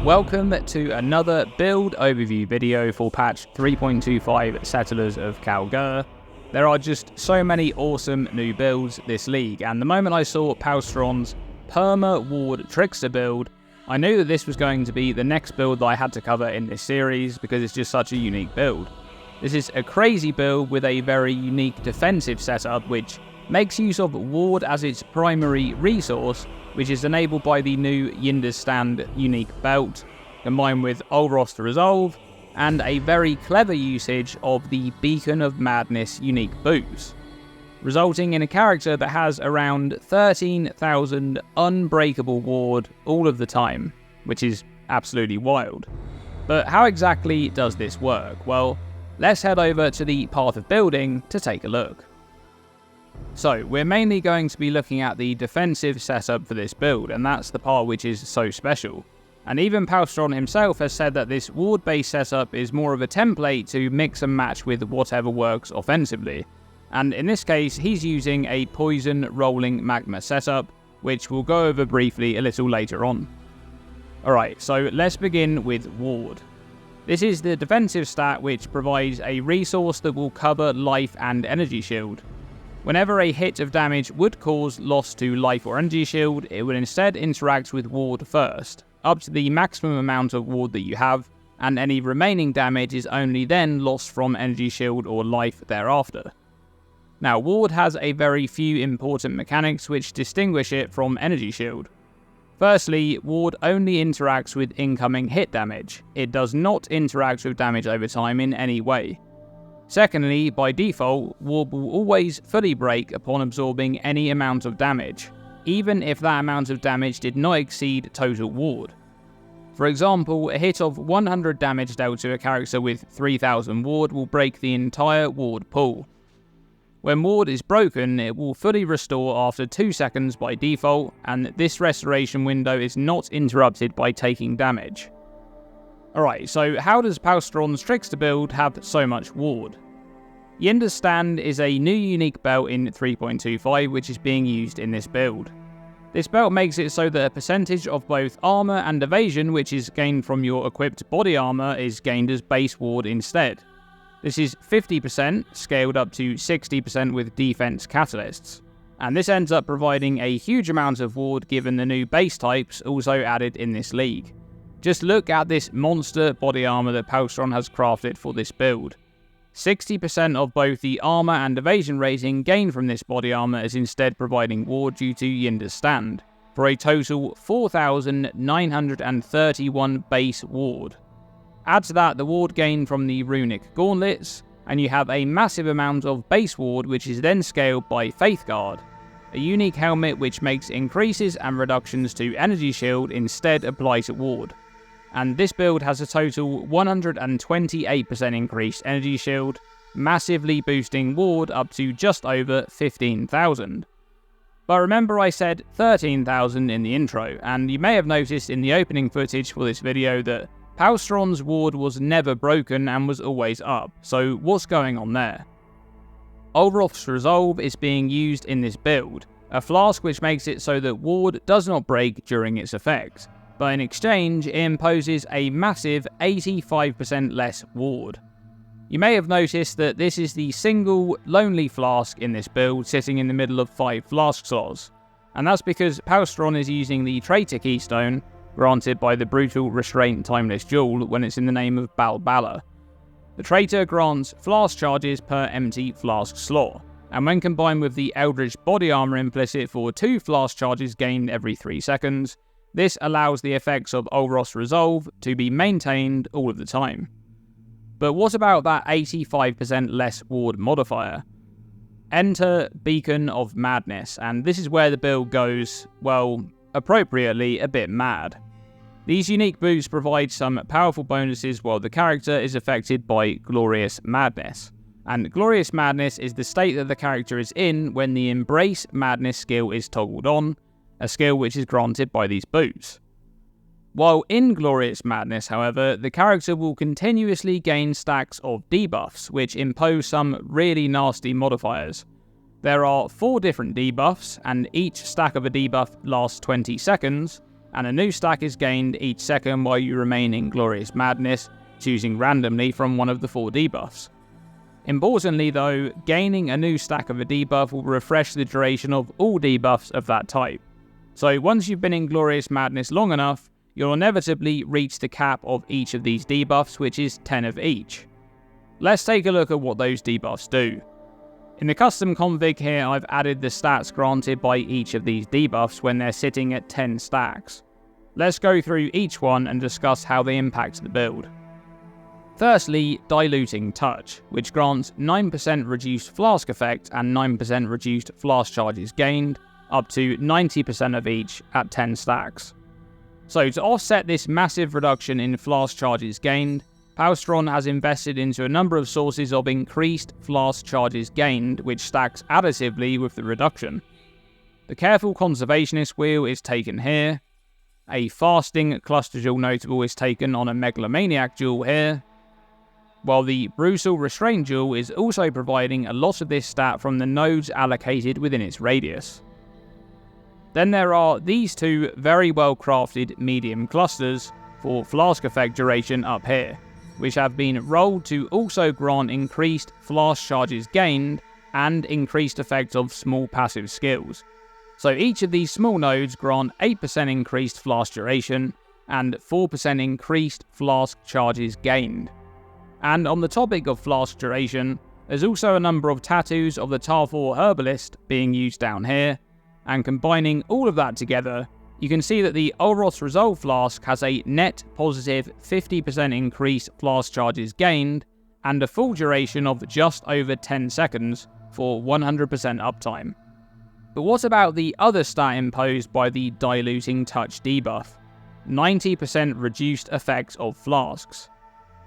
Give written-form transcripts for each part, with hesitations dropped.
Welcome to another build overview video for patch 3.25 Settlers of Kalguur. There are just so many awesome new builds this league, and the moment I saw Palstron's perma-ward Trickster build, I knew that this was going to be the next build that I had to cover in this series because it's just such a unique build. This is a crazy build with a very unique defensive setup which makes use of ward as its primary resource, which is enabled by the new Ynda stand unique belt, combined with Olroth to resolve, and a very clever usage of the Beacon of Madness unique boost, resulting in a character that has around 13,000 unbreakable ward all of the time, which is absolutely wild. But how exactly does this work? Well, let's head over to the Path of Building to take a look. So, we're mainly going to be looking at the defensive setup for this build, and that's the part which is so special. And even Palstron himself has said that this ward-based setup is more of a template to mix and match with whatever works offensively. And in this case, he's using a poison rolling magma setup, which we'll go over briefly a little later on. Alright, so let's begin with ward. This is the defensive stat which provides a resource that will cover life and energy shield. Whenever a hit of damage would cause loss to life or energy shield, it would instead interact with ward first, up to the maximum amount of ward that you have, and any remaining damage is only then lost from energy shield or life thereafter. Now, ward has a very few important mechanics which distinguish it from energy shield. Firstly, ward only interacts with incoming hit damage. It does not interact with damage over time in any way. Secondly, by default, ward will always fully break upon absorbing any amount of damage, even if that amount of damage did not exceed total ward. For example, a hit of 100 damage dealt to a character with 3000 ward will break the entire ward pool. When ward is broken, it will fully restore after 2 seconds by default, and this restoration window is not interrupted by taking damage. Alright, so how does Palstron's Trickster build have so much ward? Ynda's stand is a new unique belt in 3.25 which is being used in this build. This belt makes it so that a percentage of both armor and evasion which is gained from your equipped body armor is gained as base ward instead. This is 50% scaled up to 60% with defense catalysts, and this ends up providing a huge amount of ward given the new base types also added in this league. Just look at this monster body armor that Palstron has crafted for this build. 60% of both the armor and evasion rating gained from this body armor is instead providing ward due to Ynda's stand, for a total 4,931 base ward. Add to that the ward gained from the runic gauntlets, and you have a massive amount of base ward which is then scaled by Faithguard, a unique helmet which makes increases and reductions to energy shield instead apply to ward. And this build has a total 128% increased energy shield, massively boosting ward up to just over 15,000. But remember I said 13,000 in the intro, and you may have noticed in the opening footage for this video that Palstron's ward was never broken and was always up, so what's going on there? Olroth's resolve is being used in this build, a flask which makes it so that ward does not break during its effect, but in exchange it imposes a massive 85% less ward. You may have noticed that this is the single lonely flask in this build sitting in the middle of 5 flask slots, and that's because Palstron is using the traitor keystone granted by the brutal restraint timeless jewel when it's in the name of Balbala. The traitor grants flask charges per empty flask slot, and when combined with the eldritch body armor implicit for 2 flask charges gained every 3 seconds, this allows the effects of Olroth's resolve to be maintained all of the time. But what about that 85% less ward modifier? Enter Beacon of Madness, and this is where the build goes, well, appropriately a bit mad. These unique boosts provide some powerful bonuses while the character is affected by Glorious Madness. And Glorious Madness is the state that the character is in when the Embrace Madness skill is toggled on, a skill which is granted by these boosts. While in Glorious Madness, however, the character will continuously gain stacks of debuffs, which impose some really nasty modifiers. There are 4 different debuffs, and each stack of a debuff lasts 20 seconds, and a new stack is gained each second while you remain in Glorious Madness, choosing randomly from one of the 4 debuffs. Importantly though, gaining a new stack of a debuff will refresh the duration of all debuffs of that type. So once you've been in Glorious Madness long enough, you'll inevitably reach the cap of each of these debuffs, which is 10 of each. Let's take a look at what those debuffs do. In the custom config here, I've added the stats granted by each of these debuffs when they're sitting at 10 stacks. Let's go through each one and discuss how they impact the build. Firstly, Diluting Touch, which grants 9% reduced flask effect and 9% reduced flask charges gained, up to 90% of each at 10 stacks. So to offset this massive reduction in flask charges gained, Paustron has invested into a number of sources of increased flask charges gained, which stacks additively with the reduction. The Careful Conservationist wheel is taken here, a Fasting Cluster Jewel notable is taken on a Megalomaniac Jewel here, while the Brutal Restraint Jewel is also providing a lot of this stat from the nodes allocated within its radius. Then there are these 2 very well crafted medium clusters for flask effect duration up here, which have been rolled to also grant increased flask charges gained and increased effect of small passive skills. So each of these small nodes grant 8% increased flask duration and 4% increased flask charges gained. And on the topic of flask duration, there's also a number of tattoos of the Tarfor Herbalist being used down here, and combining all of that together, you can see that the Olroth Resolve Flask has a net positive 50% increased flask charges gained, and a full duration of just over 10 seconds for 100% uptime. But what about the other stat imposed by the Diluting Touch debuff? 90% reduced effect of flasks.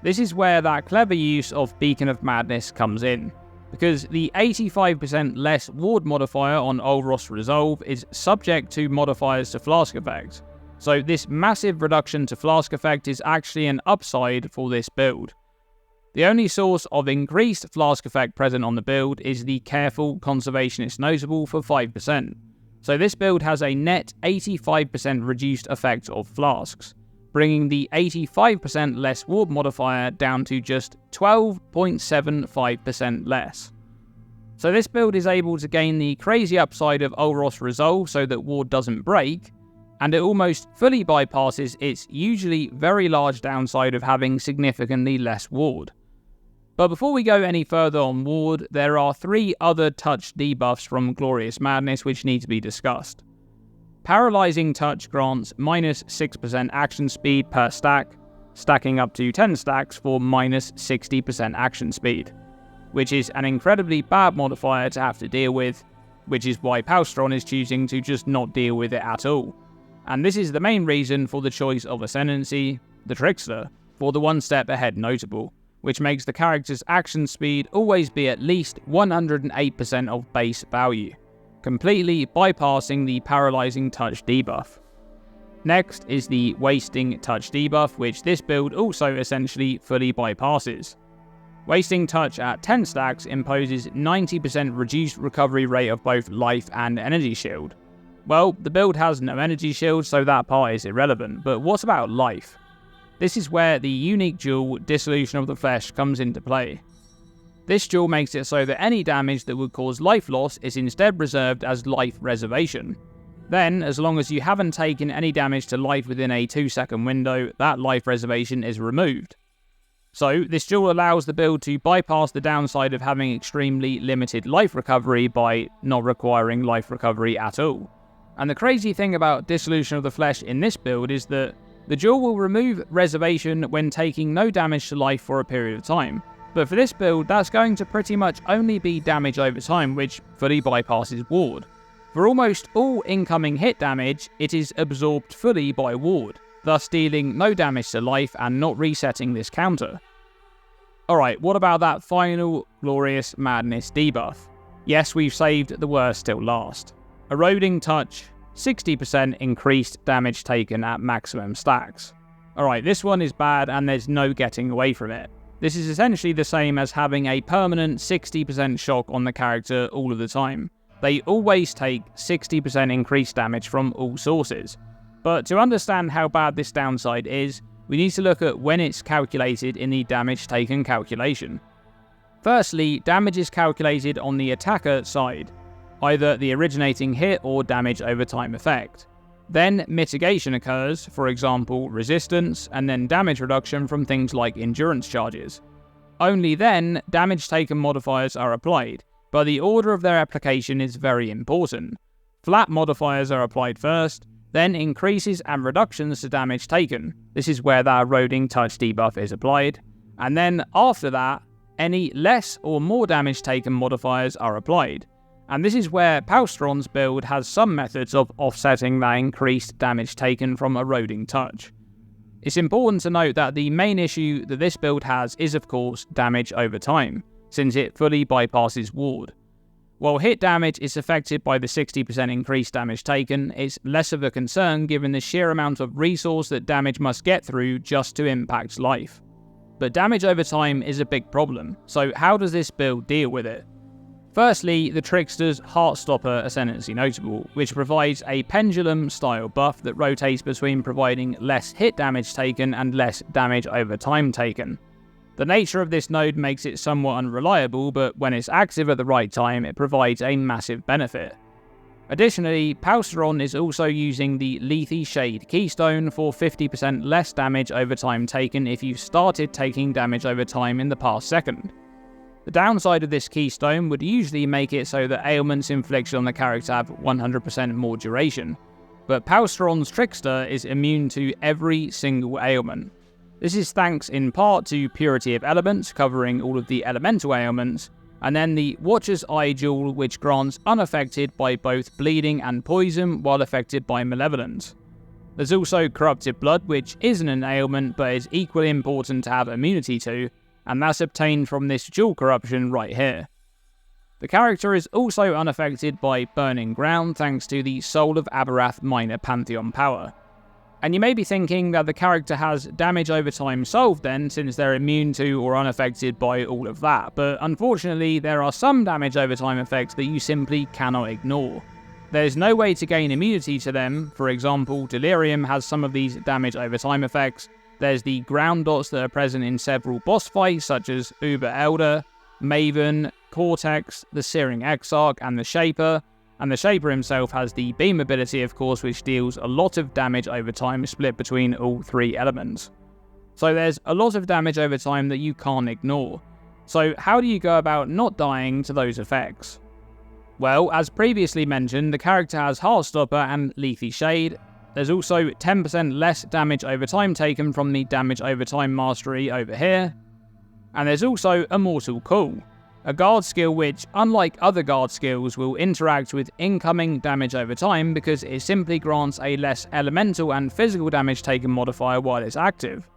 This is where that clever use of Beacon of Madness comes in, because the 85% less ward modifier on Olroth's Resolve is subject to modifiers to flask effect, so this massive reduction to flask effect is actually an upside for this build. The only source of increased flask effect present on the build is the Careful Conservationist notable for 5%, so this build has a net 85% reduced effect of flasks, bringing the 85% less ward modifier down to just 12.75% less. So this build is able to gain the crazy upside of Olroth's Resolve so that ward doesn't break, and it almost fully bypasses its usually very large downside of having significantly less ward. But before we go any further on ward, there are 3 other touch debuffs from Glorious Madness which need to be discussed. Paralyzing Touch grants minus 6% action speed per stack, stacking up to 10 stacks for minus 60% action speed, which is an incredibly bad modifier to have to deal with, which is why Paustron is choosing to just not deal with it at all. And this is the main reason for the choice of Ascendancy, the Trickster, for the 1 step ahead notable, which makes the character's action speed always be at least 108% of base value, completely bypassing the Paralyzing Touch debuff. Next is the Wasting Touch debuff, which this build also essentially fully bypasses. Wasting Touch at 10 stacks imposes 90% reduced recovery rate of both life and energy shield. Well, the build has no energy shield, so that part is irrelevant, but what about life? This is where the unique jewel, Dissolution of the Flesh, comes into play. This jewel makes it so that any damage that would cause life loss is instead reserved as life reservation. Then, as long as you haven't taken any damage to life within a 2-second window, that life reservation is removed. So, this jewel allows the build to bypass the downside of having extremely limited life recovery by not requiring life recovery at all. And the crazy thing about Dissolution of the Flesh in this build is that the jewel will remove reservation when taking no damage to life for a period of time. But for this build, that's going to pretty much only be damage over time, which fully bypasses ward. For almost all incoming hit damage, it is absorbed fully by ward, thus dealing no damage to life and not resetting this counter. Alright, what about that final Glorious Madness debuff? Yes, we've saved the worst till last. Eroding Touch, 60% increased damage taken at maximum stacks. Alright, this one is bad and there's no getting away from it. This is essentially the same as having a permanent 60% shock on the character all of the time. They always take 60% increased damage from all sources. But to understand how bad this downside is, we need to look at when it's calculated in the damage taken calculation. Firstly, damage is calculated on the attacker side, either the originating hit or damage over time effect. Then mitigation occurs, for example resistance, and then damage reduction from things like endurance charges. Only then, damage taken modifiers are applied, but the order of their application is very important. Flat modifiers are applied first, then increases and reductions to damage taken. This is where that eroding touch debuff is applied. And then after that, any less or more damage taken modifiers are applied. And this is where Palstron's build has some methods of offsetting that increased damage taken from eroding touch. It's important to note that the main issue that this build has is of course damage over time, since it fully bypasses ward. While hit damage is affected by the 60% increased damage taken, it's less of a concern given the sheer amount of resource that damage must get through just to impact life. But damage over time is a big problem, so how does this build deal with it? Firstly, the Trickster's Heartstopper Ascendancy Notable, which provides a pendulum-style buff that rotates between providing less hit damage taken and less damage over time taken. The nature of this node makes it somewhat unreliable, but when it's active at the right time, it provides a massive benefit. Additionally, Palstron is also using the Lethe Shade Keystone for 50% less damage over time taken if you started taking damage over time in the past second. The downside of this keystone would usually make it so that ailments inflicted on the character have 100% more duration, but Palstron's Trickster is immune to every single ailment. This is thanks in part to Purity of Elements covering all of the elemental ailments, and then the Watcher's Eye Jewel which grants unaffected by both bleeding and poison while affected by malevolence. There's also Corrupted Blood which isn't an ailment but is equally important to have immunity to, and that's obtained from this dual corruption right here. The character is also unaffected by Burning Ground thanks to the Soul of Aberrath minor Pantheon power. And you may be thinking that the character has damage over time solved then, since they're immune to or unaffected by all of that, but unfortunately there are some damage over time effects that you simply cannot ignore. There's no way to gain immunity to them. For example, Delirium has some of these damage over time effects. There's the ground dots that are present in several boss fights such as Uber Elder, Maven, Cortex, the Searing Exarch and the Shaper. And the Shaper himself has the beam ability of course, which deals a lot of damage over time split between all three elements. So there's a lot of damage over time that you can't ignore. So how do you go about not dying to those effects? Well, as previously mentioned, the character has Heartstopper and Lethe Shade. There's also 10% less damage over time taken from the damage over time mastery over here. And there's also Immortal Call, a guard skill which, unlike other guard skills, will interact with incoming damage over time because it simply grants a less elemental and physical damage taken modifier while it's active.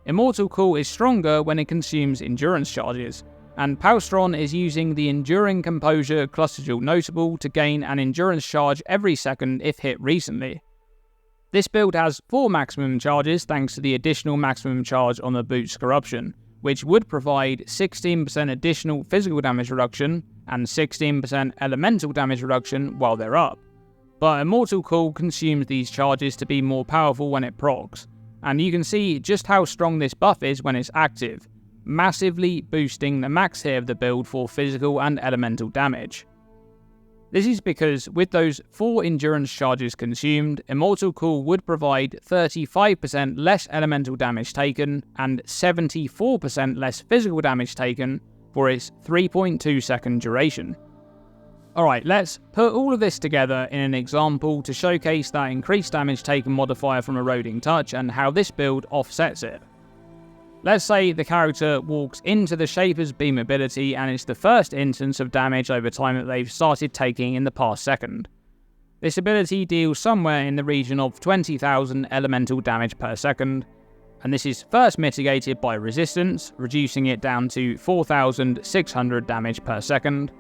Immortal Call is stronger when it consumes endurance charges, and Palstron is using the Enduring Composure Cluster Jewel Notable to gain an endurance charge every second if hit recently. This build has 4 maximum charges thanks to the additional maximum charge on the Boot's Corruption, which would provide 16% additional physical damage reduction and 16% elemental damage reduction while they're up. But Immortal Call consumes these charges to be more powerful when it procs, and you can see just how strong this buff is when it's active, massively boosting the max hit of the build for physical and elemental damage. This is because with those 4 endurance charges consumed, Immortal Call would provide 35% less elemental damage taken and 74% less physical damage taken for its 3.2 second duration. Alright, let's put all of this together in an example to showcase that increased damage taken modifier from Eroding Touch and how this build offsets it. Let's say the character walks into the Shaper's beam ability and it's the first instance of damage over time that they've started taking in the past second. This ability deals somewhere in the region of 20,000 elemental damage per second, and this is first mitigated by resistance, reducing it down to 4,600 damage per second.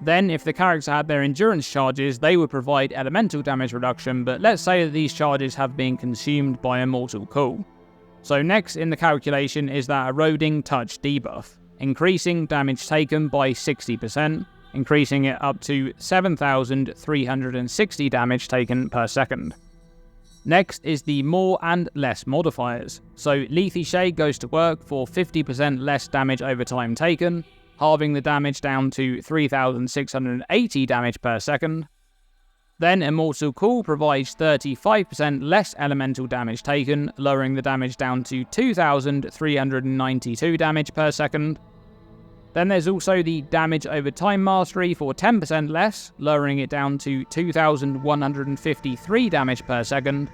Then, if the character had their endurance charges, they would provide elemental damage reduction, but let's say that these charges have been consumed by Immortal Call. So next in the calculation is that Eroding Touch debuff, increasing damage taken by 60%, increasing it up to 7,360 damage taken per second. Next is the more and less modifiers. So Lethe Shade goes to work for 50% less damage over time taken, halving the damage down to 3,680 damage per second. Then Immortal Call provides 35% less elemental damage taken, lowering the damage down to 2,392 damage per second. Then there's also the Damage Over Time Mastery for 10% less, lowering it down to 2,153 damage per second.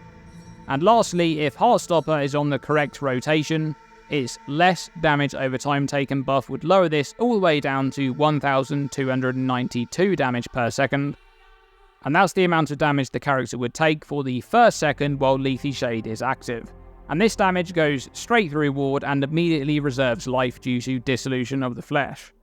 And lastly, if Heartstopper is on the correct rotation, its less damage over time taken buff would lower this all the way down to 1,292 damage per second. And that's the amount of damage the character would take for the first second while Lethe Shade is active. And this damage goes straight through ward and immediately reserves life due to dissolution of the flesh.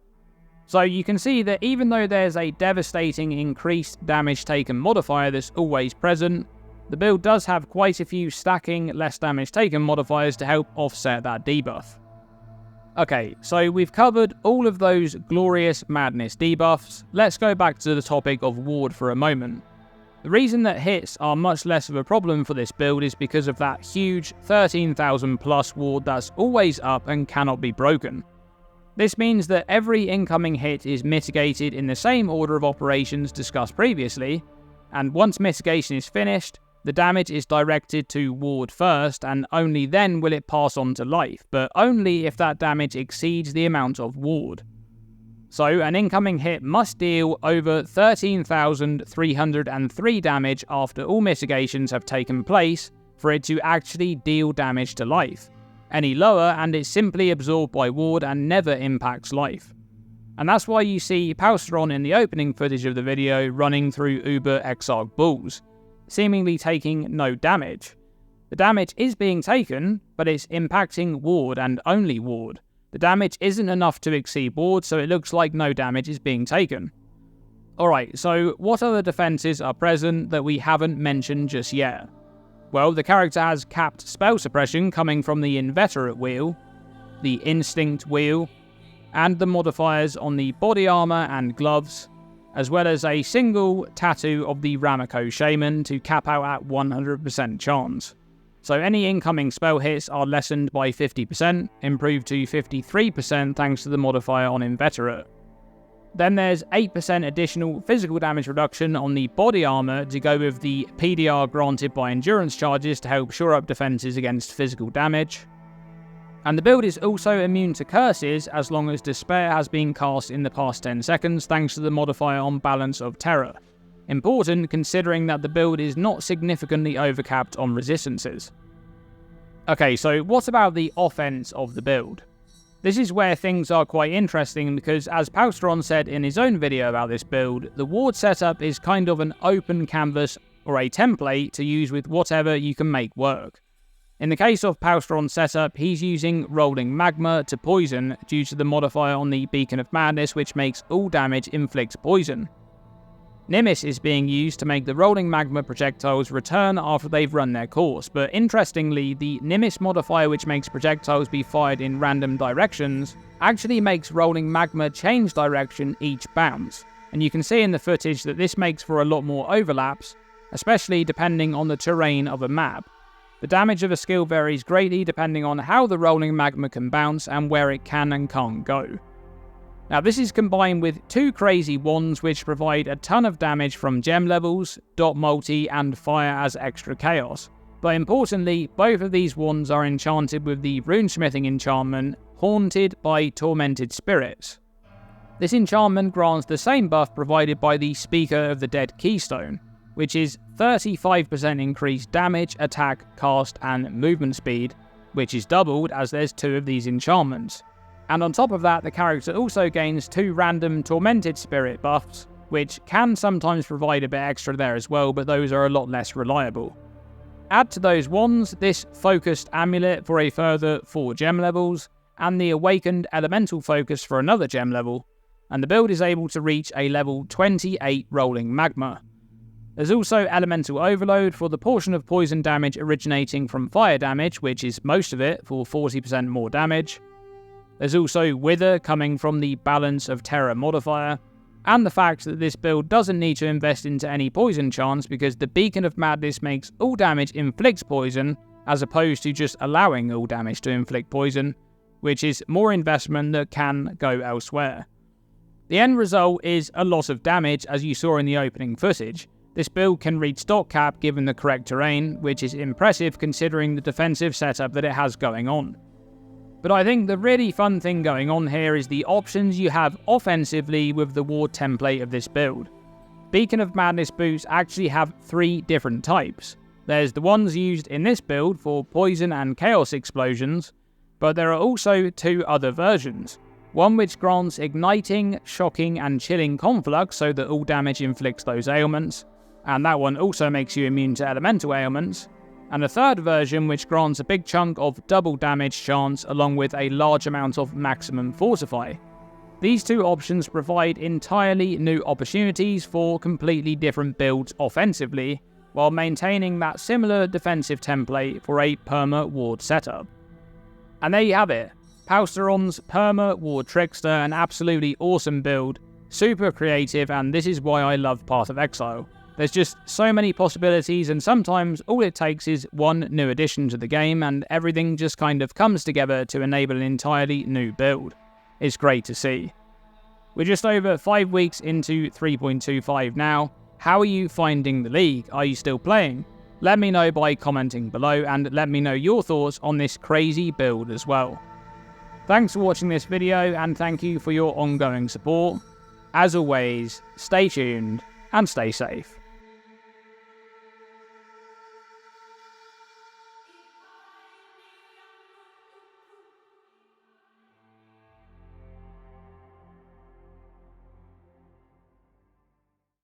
So you can see that even though there's a devastating increased damage taken modifier that's always present, the build does have quite a few stacking less damage taken modifiers to help offset that debuff. Okay, so we've covered all of those glorious madness debuffs. Let's go back to the topic of ward for a moment. The reason that hits are much less of a problem for this build is because of that huge 13,000 plus ward that's always up and cannot be broken. This means that every incoming hit is mitigated in the same order of operations discussed previously, and once mitigation is finished, the damage is directed to ward first, and only then will it pass on to life, but only if that damage exceeds the amount of ward. So an incoming hit must deal over 13,303 damage after all mitigations have taken place for it to actually deal damage to life. Any lower and it's simply absorbed by ward and never impacts life. And that's why you see Paustron in the opening footage of the video running through Uber Exarch Bulls, seemingly taking no damage. The damage is being taken, but it's impacting ward and only ward. The damage isn't enough to exceed ward, so it looks like no damage is being taken. Alright, so what other defenses are present that we haven't mentioned just yet? Well, the character has capped spell suppression coming from the Inveterate wheel, the Instinct wheel, and the modifiers on the body armor and gloves, as well as a single tattoo of the Ramako Shaman to cap out at 100% chance. So any incoming spell hits are lessened by 50%, improved to 53% thanks to the modifier on Inveterate. Then there's 8% additional physical damage reduction on the body armor to go with the PDR granted by endurance charges to help shore up defenses against physical damage. And the build is also immune to curses as long as Despair has been cast in the past 10 seconds thanks to the modifier on Balance of Terror. Important considering that the build is not significantly overcapped on resistances. Okay, so what about the offense of the build? This is where things are quite interesting because, as Paustron said in his own video about this build, the ward setup is kind of an open canvas or a template to use with whatever you can make work. In the case of Paustron's setup, he's using Rolling Magma to poison due to the modifier on the Beacon of Madness, which makes all damage inflict poison. Nimis is being used to make the Rolling Magma projectiles return after they've run their course, but interestingly, the Nimis modifier, which makes projectiles be fired in random directions, actually makes Rolling Magma change direction each bounce, and you can see in the footage that this makes for a lot more overlaps, especially depending on the terrain of a map. The damage of a skill varies greatly depending on how the Rolling Magma can bounce and where it can and can't go. Now this is combined with two crazy wands which provide a ton of damage from gem levels, dot multi and fire as extra chaos. But importantly, both of these wands are enchanted with the runesmithing enchantment, Haunted by Tormented Spirits. This enchantment grants the same buff provided by the Speaker of the Dead Keystone, which is 35% increased damage, attack, cast and movement speed, which is doubled as there's two of these enchantments. And on top of that, the character also gains two random Tormented Spirit buffs, which can sometimes provide a bit extra there as well, but those are a lot less reliable. Add to those wands this Focused Amulet for a further 4 gem levels, and the Awakened Elemental Focus for another gem level, and the build is able to reach a level 28 Rolling Magma. There's also Elemental Overload for the portion of poison damage originating from fire damage, which is most of it for 40% more damage. There's also Wither coming from the Balance of Terror modifier, and the fact that this build doesn't need to invest into any poison chance because the Beacon of Madness makes all damage inflicts poison, as opposed to just allowing all damage to inflict poison, which is more investment that can go elsewhere. The end result is a lot of damage, as you saw in the opening footage. This build can reach stock cap given the correct terrain, which is impressive considering the defensive setup that it has going on. But I think the really fun thing going on here is the options you have offensively with the ward template of this build. Beacon of Madness boots actually have 3 different types. There's the ones used in this build for poison and chaos explosions, but there are also 2 other versions. One which grants igniting, shocking and chilling conflux so that all damage inflicts those ailments, and that one also makes you immune to elemental ailments, and a third version which grants a big chunk of double damage chance along with a large amount of maximum fortify. These 2 options provide entirely new opportunities for completely different builds offensively, while maintaining that similar defensive template for a perma-ward setup. And there you have it, Palsteron's perma-ward Trickster, an absolutely awesome build, super creative, and this is why I love Path of Exile. There's just so many possibilities, and sometimes all it takes is one new addition to the game and everything just kind of comes together to enable an entirely new build. It's great to see. We're just over 5 weeks into 3.25 now. How are you finding the league? Are you still playing? Let me know by commenting below, and let me know your thoughts on this crazy build as well. Thanks for watching this video, and thank you for your ongoing support. As always, stay tuned and stay safe.